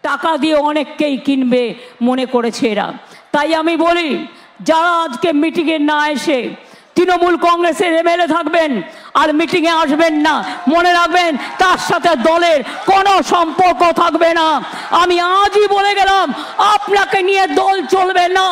টাকা দিয়ে অনেককেই কিনবে মনে করেছে এরা। তাই আমি বলি, যারা আজকে মিটিংয়ে না এসে তৃণমূল কংগ্রেসের এমএলএ থাকবেন আর মিটিংয়ে আসবেন না, মনে রাখবেন তার সাথে দলের কোনো সম্পর্ক থাকবে না। আমি আজই বলে গেলাম, আপনাকে নিয়ে দল চলবে না।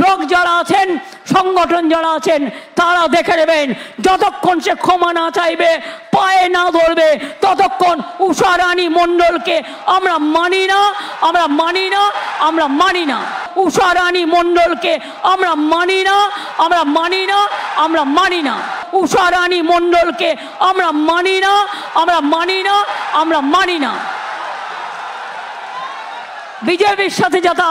ব্লক যারা আছেন, সংগঠন যারা আছেন, তারা দেখে নেবেন, যতক্ষণ সে ক্ষমা না চাইবে, পায়ে না ধরবে, ততক্ষণ উষা রানী মণ্ডলকে আমরা মানি না, আমরা মানি না, আমরা মানি না। উষা রানী মণ্ডলকে আমরা মানি না, আমরা মানি না, আমরা মানি না। উষা রানী মণ্ডলকে আমরা মানি না, আমরা মানি না, আমরা মানি না। বিজেপির সাথে যাতে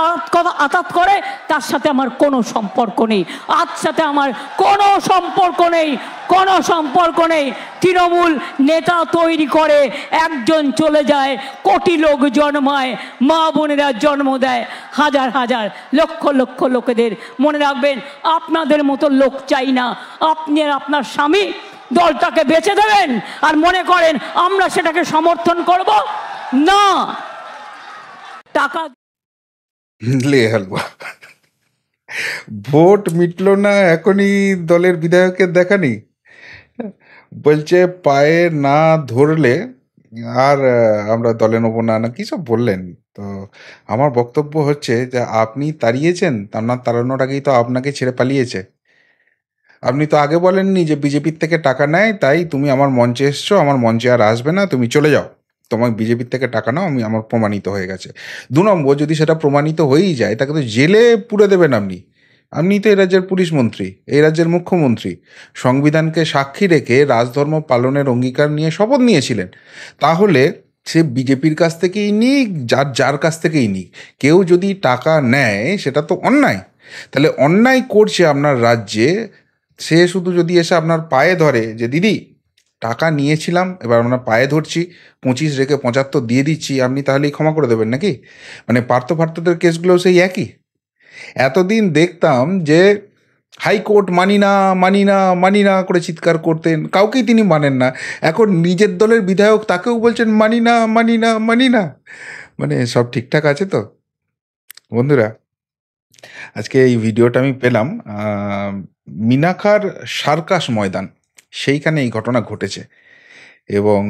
আঘাত করে তার সাথে আমার কোনো সম্পর্ক নেই, আজ সাথে আমার কোনো সম্পর্ক নেই, কোনো সম্পর্ক নেই। তৃণমূল নেতা তৈরি করে, একজন চলে যায়, কোটি লোক জন্মায়, মা বোনেরা জন্ম দেয় হাজার হাজার লক্ষ লক্ষ লোকেদের। মনে রাখবেন, আপনাদের মতো লোক চাই না। আপনি আর আপনার স্বামী দলটাকে বেচে দেবেন আর মনে করেন আমরা সেটাকে সমর্থন করব না। টাকা লে হালুয়া ভোট মিটলো না, এখনই দলের বিধায়কের দেখানি। বলছে পায়ে না ধরলে আর আমরা দলে নেবো না, না কি সব বললেন। তো আমার বক্তব্য হচ্ছে যে আপনি তাড়িয়েছেন, আপনার তাড়ানোর আগেই তো আপনাকে ছেড়ে পালিয়েছে। আপনি তো আগে বলেননি যে বিজেপির থেকে টাকা নেয়, তাই তুমি আমার মঞ্চে এসছো, আমার মঞ্চে আর আসবে না, তুমি চলে যাও, তোমার বিজেপির থেকে টাকা নাও, আমার প্রমাণিত হয়ে গেছে। 2 নম্বর, যদি সেটা প্রমাণিত হয়েই যায় তাকে তো জেলে পুরে দেবেন আপনি। আপনি তো এই রাজ্যের পুলিশ মন্ত্রী, এই রাজ্যের মুখ্যমন্ত্রী, সংবিধানকে সাক্ষী রেখে রাজধর্ম পালনের অঙ্গীকার নিয়ে শপথ নিয়েছিলেন। তাহলে সে বিজেপির কাছ থেকেই নিক, যার কাছ থেকেই নিক, কেউ যদি টাকা নেয় সেটা তো অন্যায়। তাহলে অন্যায় করছে আপনার রাজ্যে, সে শুধু যদি এসে আপনার পায়ে ধরে যে দিদি টাকা নিয়েছিলাম, এবার আমরা পায়ে ধরছি, 25 রেখে 75 দিয়ে দিচ্ছি, আপনি তাহলেই ক্ষমা করে দেবেন নাকি? মানে পার্থদের কেসগুলোও সেই একই। এতদিন দেখতাম যে হাইকোর্ট মানি না মানি না মানি না করে চিৎকার করতেন, কাউকেই তিনি মানেন না। এখন নিজের দলের বিধায়ক, তাকেও বলছেন মানি না মানি না মানি না। মানে সব ঠিকঠাক আছে তো বন্ধুরা? আজকে এই ভিডিওটা আমি পেলাম মিনাখার সার্কাস ময়দান, সেইখানে এই ঘটনা ঘটেছে। এবং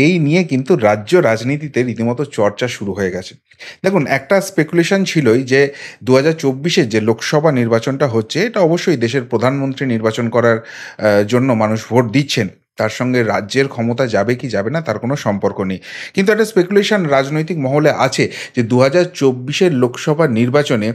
এই নিয়ে কিন্তু রাজ্য রাজনীতিতে রীতিমতো চর্চা শুরু হয়ে গেছে। দেখুন, একটা স্পেকুলেশন ছিলই যে 2024-এর যে লোকসভা নির্বাচনটা হচ্ছে, এটা অবশ্যই দেশের প্রধানমন্ত্রী নির্বাচন করার জন্য মানুষ ভোট দিচ্ছেন, তার সঙ্গে রাজ্যের ক্ষমতা যাবে কি যাবে না তার কোনো সম্পর্ক নেই। কিন্তু একটা স্পেকুলেশন রাজনৈতিক মহলে আছে যে 2024-এর লোকসভা নির্বাচনে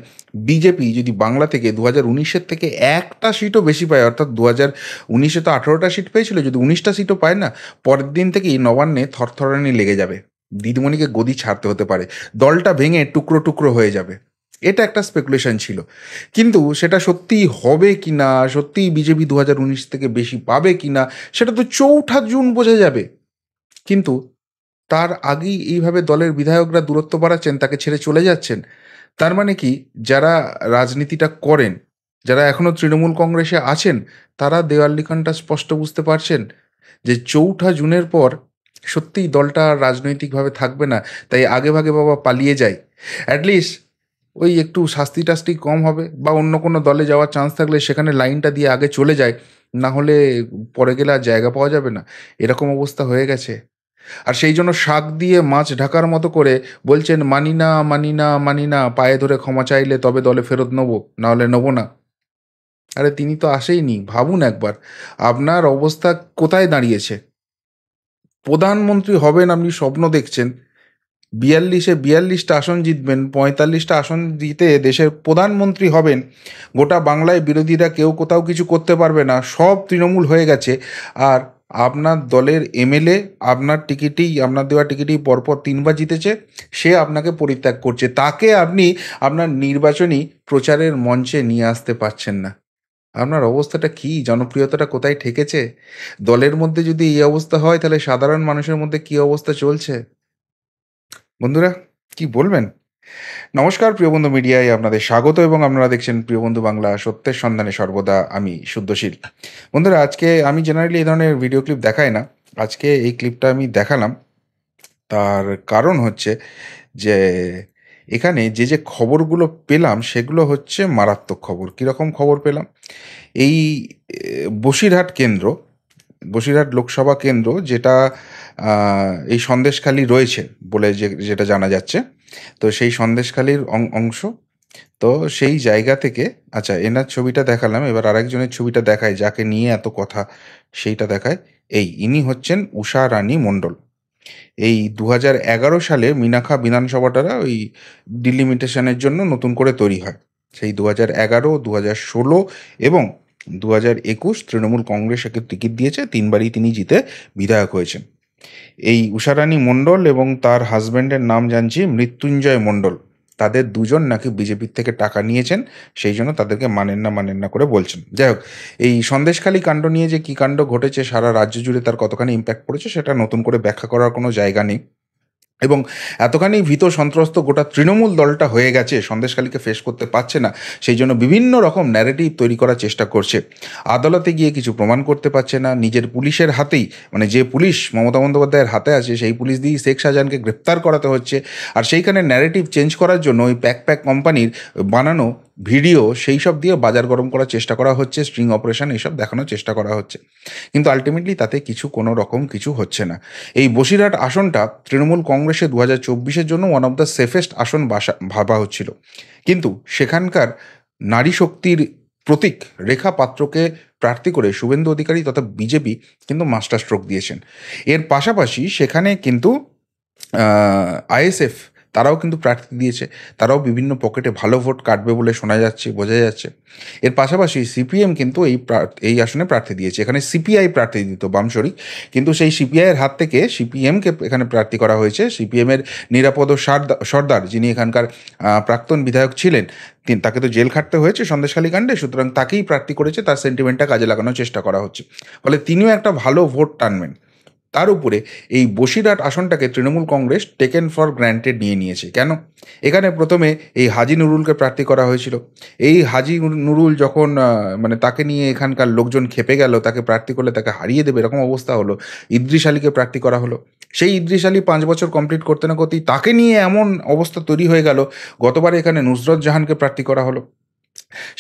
বিজেপি যদি বাংলা থেকে 2019-এর থেকে একটা সিটও বেশি পায়, অর্থাৎ 2019-এ তো 18টা সিট পেয়েছিল, যদি 19টা সিটও পায় না, পরের দিন থেকেই নবান্নে থরথরানি লেগে যাবে, দিদিমণিকে গদি ছাড়তে হতে পারে, দলটা ভেঙে টুকরো টুকরো হয়ে যাবে। এটা একটা স্পেকুলেশন ছিল। কিন্তু সেটা সত্যিই হবে কি না, সত্যিই বিজেপি 2019 থেকে বেশি পাবে কি না, সেটা তো 4 জুন বোঝা যাবে। কিন্তু তার আগেই এইভাবে দলের বিধায়করা দূরত্ব বাড়াচ্ছেন, তাকে ছেড়ে চলে যাচ্ছেন। তার মানে কি, যারা রাজনীতিটা করেন, যারা এখনও তৃণমূল কংগ্রেসে আছেন, তারা দেওয়াল লিখনটা স্পষ্ট বুঝতে পারছেন যে 4 জুনের পর সত্যিই দলটা রাজনৈতিকভাবে থাকবে না, তাই আগে ভাগে বাবা পালিয়ে যায়। অ্যাটলিস্ট ওই একটু শাস্তি টাস্তি কম হবে, বা অন্য কোনো দলে যাওয়ার চান্স থাকলে সেখানে লাইনটা দিয়ে আগে চলে যায়, না হলে পরে গেলে আর জায়গা পাওয়া যাবে না, এরকম অবস্থা হয়ে গেছে। আর সেই জন্য শাক দিয়ে মাছ ঢাকার মতো করে বলছেন মানি না মানি না মানি না, পায়ে ধরে ক্ষমা চাইলে তবে দলে ফেরত নেবো, না হলে নেবো না। আরে তিনি তো আসেইনি, ভাবুন একবার আপনার অবস্থা কোথায় দাঁড়িয়েছে। প্রধানমন্ত্রী হবেন আপনি স্বপ্ন দেখছেন, 42টা আসন জিতবেন, 45টা আসন জিতে দেশের প্রধানমন্ত্রী হবেন, গোটা বাংলায় বিরোধীরা কেউ কোথাও কিছু করতে পারবে না, সব তৃণমূল হয়ে গেছে। আর আপনার দলের এমএলএ আপনার টিকিটেই, আপনার দেওয়া টিকিটেই পরপর 3বার জিতেছে, সে আপনাকে পরিত্যাগ করছে, তাকে আপনি আপনার নির্বাচনী প্রচারের মঞ্চে নিয়ে আসতে পারছেন না। আপনার অবস্থাটা কি, জনপ্রিয়তাটা কোথায় ঠেকেছে? দলের মধ্যে যদি এই অবস্থা হয়, তাহলে সাধারণ মানুষের মধ্যে কি অবস্থা চলছে বন্ধুরা, কি বলবেন? নমস্কার, প্রিয়বন্ধু মিডিয়ায় আপনাদের স্বাগত এবং আপনারা দেখছেন প্রিয়বন্ধু বাংলা, সত্যের সন্ধানে সর্বদা আমি শুদ্ধশীল। বন্ধুরা, আজকে আমি জেনারেলি এই ধরনের ভিডিও ক্লিপ দেখাই না, আজকে এই ক্লিপটা আমি দেখালাম। তার কারণ হচ্ছে যে এখানে যে খবরগুলো পেলাম সেগুলো হচ্ছে মারাত্মক খবর। কীরকম খবর পেলাম? এই বসিরহাট কেন্দ্র, বসিরহাট লোকসভা কেন্দ্র যেটা এই সন্দেশখালি রয়েছে বলে যেটা জানা যাচ্ছে, তো সেই সন্দেশখালির অংশ। তো সেই জায়গা থেকে, আচ্ছা এনার ছবিটা দেখালাম, এবার আরেকজনের ছবিটা দেখায় যাকে নিয়ে এত কথা, সেইটা দেখায়। ইনি হচ্ছেন উষা রানী মণ্ডল। এই 2011 সালে মিনাখা বিধানসভাটা ওই ডিলিমিটেশনের জন্য নতুন করে তৈরি হয়। সেই 2011, 2016 এবং 2021 তৃণমূল কংগ্রেস একে টিকিট দিয়েছে, 3বারই তিনি জিতে বিধায়ক হয়েছেন। এই উষারানী মণ্ডল এবং তার হাজব্যান্ডের নাম জানছি মৃত্যুঞ্জয় মণ্ডল। তাদের দুজন নাকি বিজেপির থেকে টাকা নিয়েছেন, সেই জন্য তাদেরকে মানেন না করে বলছেন। যাই হোক, এই সন্দেশখালী কাণ্ড নিয়ে যে কী কাণ্ড ঘটেছে সারা রাজ্য জুড়ে, তার কতখানি ইম্প্যাক্ট পড়েছে সেটা নতুন করে ব্যাখ্যা করার কোনো জায়গা নেই। এবং এতখানি ভীত সন্ত্রস্ত গোটা তৃণমূল দলটা হয়ে গেছে, সন্দেশখালীকে ফেস করতে পারছে না, সেই জন্য বিভিন্ন রকম ন্যারেটিভ তৈরি করার চেষ্টা করছে। আদালতে গিয়ে কিছু প্রমাণ করতে পারছে না, নিজের পুলিশের হাতেই, মানে যে পুলিশ মমতা বন্দ্যোপাধ্যায়ের হাতে আছে সেই পুলিশ দিয়েই শেখ শাহজাহানকে গ্রেপ্তার করাতে হচ্ছে। আর সেইখানে ন্যারেটিভ চেঞ্জ করার জন্য ওই প্যাক কোম্পানির বানানো ভিডিও সেই সব দিয়ে বাজার গরম করার চেষ্টা করা হচ্ছে, স্ট্রিং অপারেশন এইসব দেখানোর চেষ্টা করা হচ্ছে। কিন্তু আলটিমেটলি তাতে কোনো রকম কিছু হচ্ছে না। এই বসিরহাট আসনটা তৃণমূল কংগ্রেসে 2024-এর জন্য ওয়ান অফ দ্য সেফেস্ট আসন ভাবা হচ্ছিল, কিন্তু সেখানকার নারী শক্তির প্রতীক রেখা পাত্রকে প্রার্থী করে শুভেন্দু অধিকারী তথা বিজেপি কিন্তু মাস্টার স্ট্রোক দিয়েছেন। এর পাশাপাশি সেখানে কিন্তু আইএসএফ তারাও কিন্তু প্রার্থী দিয়েছে, তারাও বিভিন্ন পকেটে ভালো ভোট কাটবে বলে শোনা যাচ্ছে, বোঝা যাচ্ছে। এর পাশাপাশি সিপিএম কিন্তু এই আসনে প্রার্থী দিয়েছে। এখানে সিপিআই প্রার্থী দিত বামশরিক, কিন্তু সেই সিপিআইয়ের হাত থেকে সিপিএমকে এখানে প্রার্থী করা হয়েছে। সিপিএমের নিরাপদ সর্দার, যিনি এখানকার প্রাক্তন বিধায়ক ছিলেন, তাকে তো জেল খাটতে হয়েছে সন্দেশখালী কাণ্ডে, সুতরাং তাকেই প্রার্থী করেছে, তার সেন্টিমেন্টটা কাজে লাগানোর চেষ্টা করা হচ্ছে, ফলে তিনিও একটা ভালো ভোট টানবেন। তার উপরে এই বসিরহাট আসনটাকে Trinamool Congress taken for granted নিয়েছে। কেন? এখানে প্রথমে এই হাজি নুরুলকে প্রার্থী করা হয়েছিল। এই হাজি নুরুল যখন মানে তাকে নিয়ে এখানকার লোকজন খেপে গেল, তাকে প্রার্থী করলে তাকে হারিয়ে দেবে এরকম অবস্থা হলো, ইদ্রিস আলীকে প্রার্থী করা হলো। সেই ইদ্রিস আলী 5 বছর কমপ্লিট করতে না করতেই তাকে নিয়ে এমন অবস্থা তৈরি হয়ে গেল, গতবারে এখানে নুসরত জাহানকে প্রার্থী করা হলো।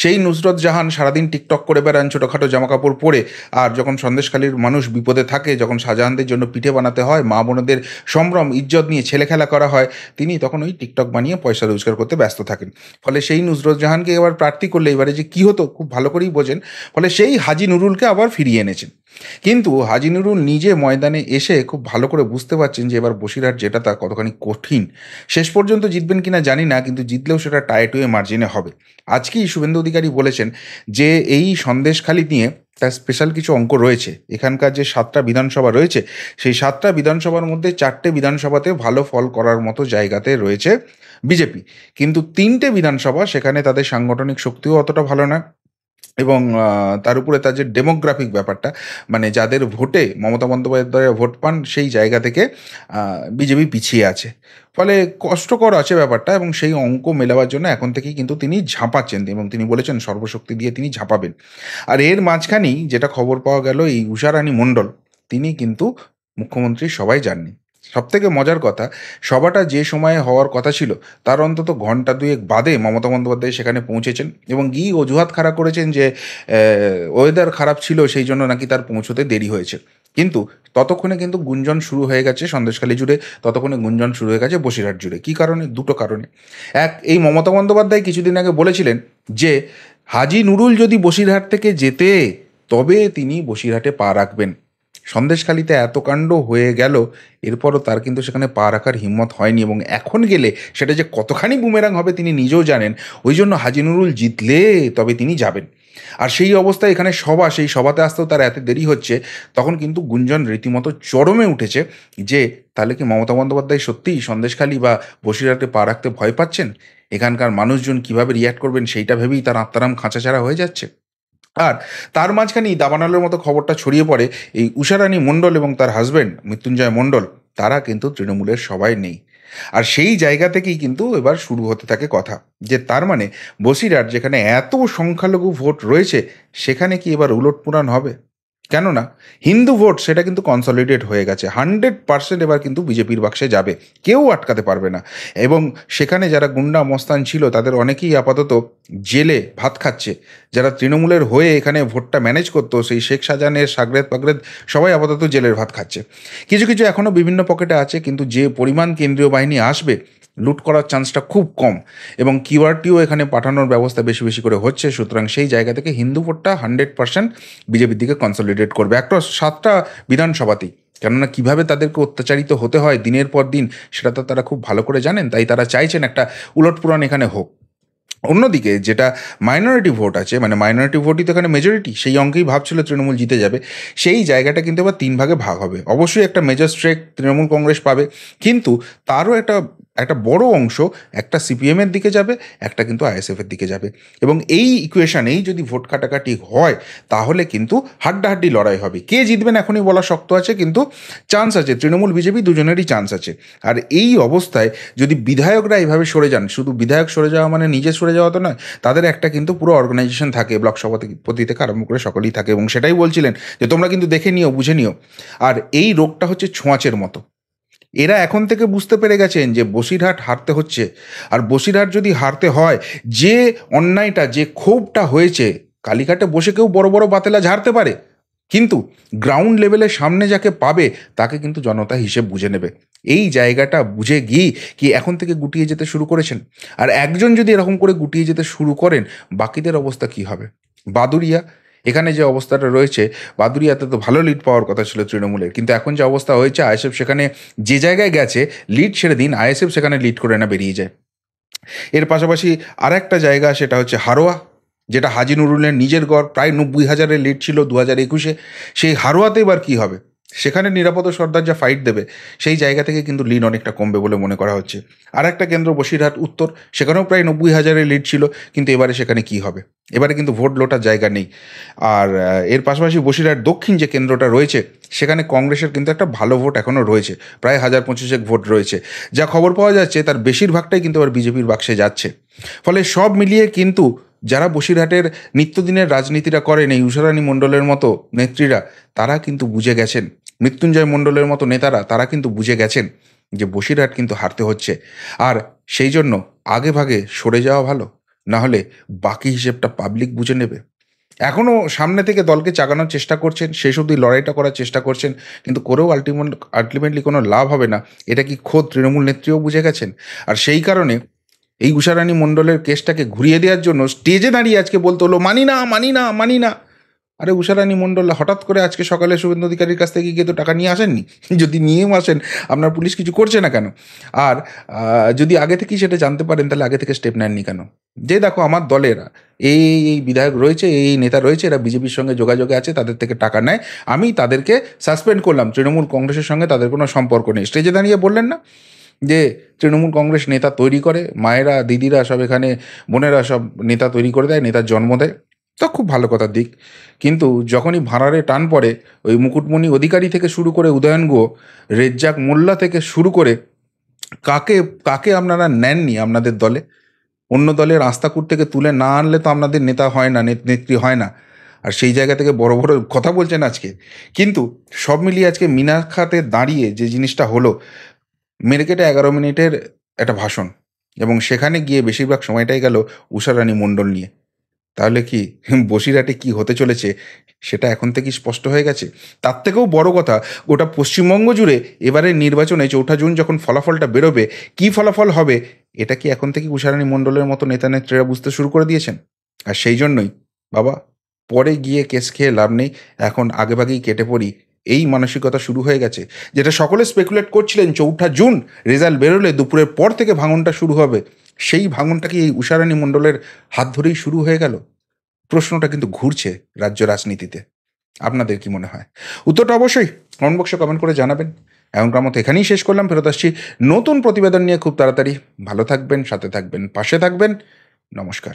সেই নুসরত জাহান সারাদিন টিকটক করে বেড়ান ছোটোখাটো জামাকাপড় পরে, আর যখন সন্দেশখালীর মানুষ বিপদে থাকে, যখন শাহজাহানদের জন্য পিঠে বানাতে হয়, মা বোনদের সম্ভ্রম ইজ্জত নিয়ে ছেলে খেলা করা হয়, তিনি তখন ওই টিকটক বানিয়ে পয়সা রোজগার করতে ব্যস্ত থাকেন। ফলে সেই নুসরত জাহানকে এবার প্রার্থী করলে এবারে যে কী হতো খুব ভালো করেই বোঝেন। ফলে সেই হাজি নুরুলকে আবার ফিরিয়ে এনেছেন। কিন্তু হাজি নুরুল নিজে ময়দানে এসে খুব ভালো করে বুঝতে পারছেন যে এবার বসিরহাট যেটা তা কতখানি কঠিন। শেষ পর্যন্ত জিতবেন কিনা জানি না, কিন্তু জিতলেও সেটা টাইটুয়ে মার্জিনে হবে। আজকেই শুভেন্দু অধিকারী বলেছেন যে এই সন্দেশখালী নিয়ে তার স্পেশাল কিছু অঙ্ক রয়েছে। এখানকার যে 7টা বিধানসভা রয়েছে, সেই 7টা বিধানসভার মধ্যে 4টে বিধানসভাতে ভালো ফল করার মতো জায়গাতে রয়েছে বিজেপি, কিন্তু 3টে বিধানসভা সেখানে তাদের সাংগঠনিক শক্তিও অতটা ভালো না, এবং তার উপরে তার যে ডেমোগ্রাফিক ব্যাপারটা, মানে যাদের ভোটে মমতা বন্দ্যোপাধ্যায় ভোট পান, সেই জায়গা থেকে বিজেপি পিছিয়ে আছে। ফলে কষ্টকর আছে ব্যাপারটা, এবং সেই অঙ্ক মেলাবার জন্য এখন থেকেই কিন্তু তিনি ঝাঁপাচ্ছেন, এবং তিনি বলেছেন সর্বশক্তি দিয়ে তিনি ঝাঁপাবেন। আর এর মাঝখানেই যেটা খবর পাওয়া গেল, এই উষারানী মণ্ডল তিনি কিন্তু মুখ্যমন্ত্রীর সভায় যাননি। সবথেকে মজার কথা, সভাটা যে সময়ে হওয়ার কথা ছিল তার অন্তত ঘন্টা 2 বাদে মমতা বন্দ্যোপাধ্যায় সেখানে পৌঁছেছেন, এবং গিয়ে অজুহাত খাড়া করেছেন যে ওয়েদার খারাপ ছিল, সেই জন্য নাকি তার পৌঁছতে দেরি হয়েছে। কিন্তু ততক্ষণে কিন্তু গুঞ্জন শুরু হয়ে গেছে সন্দেশখালী জুড়ে, ততক্ষণে গুঞ্জন শুরু হয়ে গেছে বসিরহাট জুড়ে। কী কারণে? দুটো কারণে। এক, এই মমতা বন্দ্যোপাধ্যায় কিছুদিন আগে বলেছিলেন যে হাজি নুরুল যদি বসিরহাট থেকে যেতে, তবে তিনি বসিরহাটে পা রাখবেন। সন্দেশখালীতে এত কাণ্ড হয়ে গেল, এরপরও তার কিন্তু সেখানে পা রাখার হিম্মত হয়নি, এবং এখন গেলে সেটা যে কতখানি বুমেরাং হবে তিনি নিজেও জানেন। ওই জন্য হাজি নুরুল জিতলে তবে তিনি যাবেন। আর সেই অবস্থায় এখানে সেই সভাতে আসতেও তার এত দেরি হচ্ছে, তখন কিন্তু গুঞ্জন রীতিমতো চরমে উঠেছে যে তাহলে কি মমতা বন্দ্যোপাধ্যায় সত্যিই সন্দেশখালী বা বসিরহাটে পা রাখতে ভয় পাচ্ছেন? এখানকার মানুষজন কীভাবে রিয়্যাক্ট করবেন সেইটা ভেবেই তার আত্মারাম খাঁচাছাড়া হয়ে যাচ্ছে। আর তার মাঝখানেই দাবানলের মতো খবরটা ছড়িয়ে পড়ে এই উষারানী মণ্ডল এবং তার হাজব্যান্ড মৃত্যুঞ্জয় মণ্ডল, তারা কিন্তু তৃণমূলের সবাই নেই। আর সেই জায়গা থেকেই কিন্তু এবার শুরু হতে থাকে কথা, যে তার মানে বসিরহাট যেখানে এত সংখ্যালঘু ভোট রয়েছে, সেখানে কি এবার উলটপুরাণ হবে? কেননা হিন্দু ভোট সেটা কিন্তু কনসলিডেট হয়ে গেছে, 100% এবার কিন্তু বিজেপির বাক্সে যাবে, কেউ আটকাতে পারবে না। এবং সেখানে যারা গুন্ডা মস্তান ছিল তাদের অনেকেই আপাতত জেলে ভাত খাচ্ছে। যারা তৃণমূলের হয়ে এখানে ভোটটা ম্যানেজ করতো, সেই শেখ শাহজাহানের সাগরেদ পাগরেদ সবাই আপাতত জেলের ভাত খাচ্ছে। কিছু কিছু এখনও বিভিন্ন পকেটে আছে, কিন্তু যে পরিমাণ কেন্দ্রীয় বাহিনী আসবে, লুট করার চান্সটা খুব কম। এবং কিউআরটিও এখানে পাঠানোর ব্যবস্থা বেশি বেশি করে হচ্ছে। সুতরাং সেই জায়গা থেকে হিন্দু ভোটটা 100% বিজেপির দিকে কনসলিডেট করবে অ্যাক্রস 7টা বিধানসভাতেই। কেননা কীভাবে তাদেরকে অত্যাচারিত হতে হয় দিনের পর দিন, সেটা তো তারা খুব ভালো করে জানেন। তাই তারা চাইছেন একটা উলটপুরন এখানে হোক। অন্যদিকে যেটা মাইনরিটি ভোট আছে, মানে মাইনরিটি ভোটই তো এখানে মেজরিটি, সেই অঙ্কেই ভাবছিল তৃণমূল জিতে যাবে। সেই জায়গাটা কিন্তু এবার 3 ভাগে ভাগ হবে। অবশ্যই একটা মেজর স্ট্রেক তৃণমূল কংগ্রেস পাবে, কিন্তু তারও একটা একটা বড় অংশ একটা সিপিএমের দিকে যাবে, একটা কিন্তু আইএসএফের দিকে যাবে। এবং এই ইকুয়েশনেই যদি ভোট কাটাকাটি হয়, তাহলে কিন্তু হাড্ডাহাড্ডি লড়াই হবে। কে জিতবেন এখনই বলা শক্ত আছে, কিন্তু চান্স আছে, তৃণমূল বিজেপি দুজনেরই চান্স আছে। আর এই অবস্থায় যদি বিধায়করা এইভাবে সরে যান, শুধু বিধায়ক সরে যাওয়া মানে নিজে সরে যাওয়া তো নয়, তাদের একটা কিন্তু পুরো অর্গানাইজেশন থাকে, ব্লক সভাপতি থেকে আরম্ভ করে সকলেই থাকে। এবং সেটাই বলছিলেন যে তোমরা কিন্তু দেখে নিও, বুঝে নিও। আর এই রোগটা হচ্ছে ছোঁয়াচের মতো। এরা এখন থেকে বুঝতে পেরে গেছেন যে বসিরহাট হারতে হচ্ছে। আর বসিরহাট যদি হারতে হয়, যে অন্যায়টা, যে ক্ষোভটা হয়েছে, কালীঘাটে বসে কেউ বড় বড় বাতেলা ঝাড়তে পারে, কিন্তু গ্রাউন্ড লেভেলের সামনে যাকে পাবে তাকে কিন্তু জনতা হিসেব বুঝে নেবে। এই জায়গাটা বুঝে গিয়ে কি এখন থেকে গুটিয়ে যেতে শুরু করেছেন। আর একজন যদি এরকম করে গুটিয়ে যেতে শুরু করেন, বাকিদের অবস্থা কি হবে? বাদুড়িয়া এখানে যে অবস্থাটা রয়েছে, বাদুড়িয়াতে তো ভালো লিড পাওয়ার কথা ছিল তৃণমূলের, কিন্তু এখন যে অবস্থা হয়েছে, আইএসএফ সেখানে যে জায়গায় গেছে, লিড ছেড়ে দিন, আইএসএফ সেখানে লিড করে না বেরিয়ে যায়। এর পাশাপাশি আর একটা জায়গা, সেটা হচ্ছে হারোয়া, যেটা হাজি নুরুলের নিজের গড়, প্রায় 90,000-এর লিড ছিল 2021-এ। সেই হারোয়াতে এবার কী হবে? সেখানে নিরাপদ সর্দার যা ফাইট দেবে, সেই জায়গা থেকে কিন্তু লিড অনেকটা কমবে বলে মনে করা হচ্ছে। আর একটা কেন্দ্র বসিরহাট উত্তর, সেখানেও প্রায় 90,000-এর লিড ছিল, কিন্তু এবারে সেখানে কি হবে? এবারে কিন্তু ভোট লোটার জায়গা নেই। আর এর পাশাপাশি বসিরহাট দক্ষিণ যে কেন্দ্রটা রয়েছে, সেখানে কংগ্রেসের কিন্তু একটা ভালো ভোট এখনও রয়েছে, প্রায় 1025 ভোট রয়েছে। যা খবর পাওয়া যাচ্ছে তার বেশিরভাগটাই কিন্তু আবার বিজেপির বাক্সে যাচ্ছে। ফলে সব মিলিয়ে কিন্তু যারা বসিরহাটের নিত্যদিনের রাজনীতিটা করেন, এই উষারানী মণ্ডলের মতো নেত্রীরা, তারা কিন্তু বুঝে গেছেন, মৃত্যুঞ্জয় মণ্ডলের মতো নেতারা, তারা কিন্তু বুঝে গেছেন যে বসিরহাট কিন্তু হারতে হচ্ছে। আর সেই জন্য আগে ভাগে সরে যাওয়া ভালো, না হলে বাকি হিসেবটা পাবলিক বুঝে নেবে। এখনও সামনে থেকে দলকে চাগানোর চেষ্টা করছেন, শেষ অবধি লড়াইটা করার চেষ্টা করছেন, কিন্তু করেও আলটিমেটলি কোনো লাভ হবে না, এটা কি খোদ তৃণমূল নেত্রীও বুঝে গেছেন। আর সেই কারণে এই উষারানী মণ্ডলের কেসটাকে ঘুরিয়ে দেওয়ার জন্য স্টেজে দাঁড়িয়ে আজকে বলতে হলো মানি না, মানি না, মানি না। আরে উষারানী মণ্ডল হঠাৎ করে আজকে সকালে শুভেন্দু অধিকারীর কাছ থেকে গিয়ে তো টাকা নিয়ে আসেননি। যদি নিয়েও আসেন, আপনার পুলিশ কিছু করছে না কেন? আর যদি আগে থেকেই সেটা জানতে পারেন, তাহলে আগে থেকে স্টেপ নেননি কেন? যে দেখো আমার দলের এই এই বিধায়ক রয়েছে, এই নেতা রয়েছে, এরা বিজেপির সঙ্গে যোগাযোগে আছে, তাদের থেকে টাকা নেয়, আমি তাদেরকে সাসপেন্ড করলাম, তৃণমূল কংগ্রেসের সঙ্গে তাদের কোনো সম্পর্ক নেই। স্টেজে দাঁড়িয়ে বললেন না যে তৃণমূল কংগ্রেস নেতা তৈরি করে, মায়েরা দিদিরা সব এখানে, বোনেরা সব নেতা তৈরি করে দেয়, নেতার জন্ম দেয়, তো খুব ভালো কথার দিক। কিন্তু যখনই ভাড়ারে টান পড়ে, ওই মুকুটমণি অধিকারী থেকে শুরু করে উদয়ন গুহ, রেজ্জাক মোল্লা থেকে শুরু করে কাকে কাকে আপনারা নেননি আপনাদের দলে? অন্য দলের আস্তাকুট থেকে তুলে না আনলে তো আপনাদের নেতা হয় না, নেত্রী হয় না। আর সেই জায়গা থেকে বড় বড় কথা বলছেন আজকে। কিন্তু সব মিলিয়ে আজকে মিনাখাতে দাঁড়িয়ে যে জিনিসটা হলো, মেরেকেটে 11 মিনিটের একটা ভাষণ, এবং সেখানে গিয়ে বেশিরভাগ সময়টাই গেল উষারানী মণ্ডল নিয়ে। তাহলে কি বসিরহাটে কি হতে চলেছে সেটা এখন থেকেই স্পষ্ট হয়ে গেছে। তার থেকেও বড় কথা, গোটা পশ্চিমবঙ্গ জুড়ে এবারের নির্বাচনে 4 জুন যখন ফলাফলটা বেরোবে, কি ফলাফল হবে এটা কি এখন থেকে উষারানী মণ্ডলের মতো নেতা নেত্রীরা বুঝতে শুরু করে দিয়েছেন? আর সেই জন্যই বাবা, পরে গিয়ে কেস খেয়ে লাভ নেই, এখন আগেভাগেই কেটে পড়ি, এই মানসিকতা শুরু হয়ে গেছে। যেটা সকলে স্পেকুলেট করছিলেন 4 জুন রেজাল্ট বেরোলে দুপুরের পর থেকে ভাঙনটা শুরু হবে, সেই ভাঙনটা কি এই উষারানী মণ্ডলের হাত ধরেই শুরু হয়ে গেল? প্রশ্নটা কিন্তু ঘুরছে রাজ্য রাজনীতিতে। আপনাদের কি মনে হয়? উত্তরটা অবশ্যই কমেন্ট বক্সে কমেন্ট করে জানাবেন। এখনকার মতো এখানেই শেষ করলাম, ফেরত আসছি নতুন প্রতিবেদন নিয়ে খুব তাড়াতাড়ি। ভালো থাকবেন, সাথে থাকবেন, পাশে থাকবেন। নমস্কার।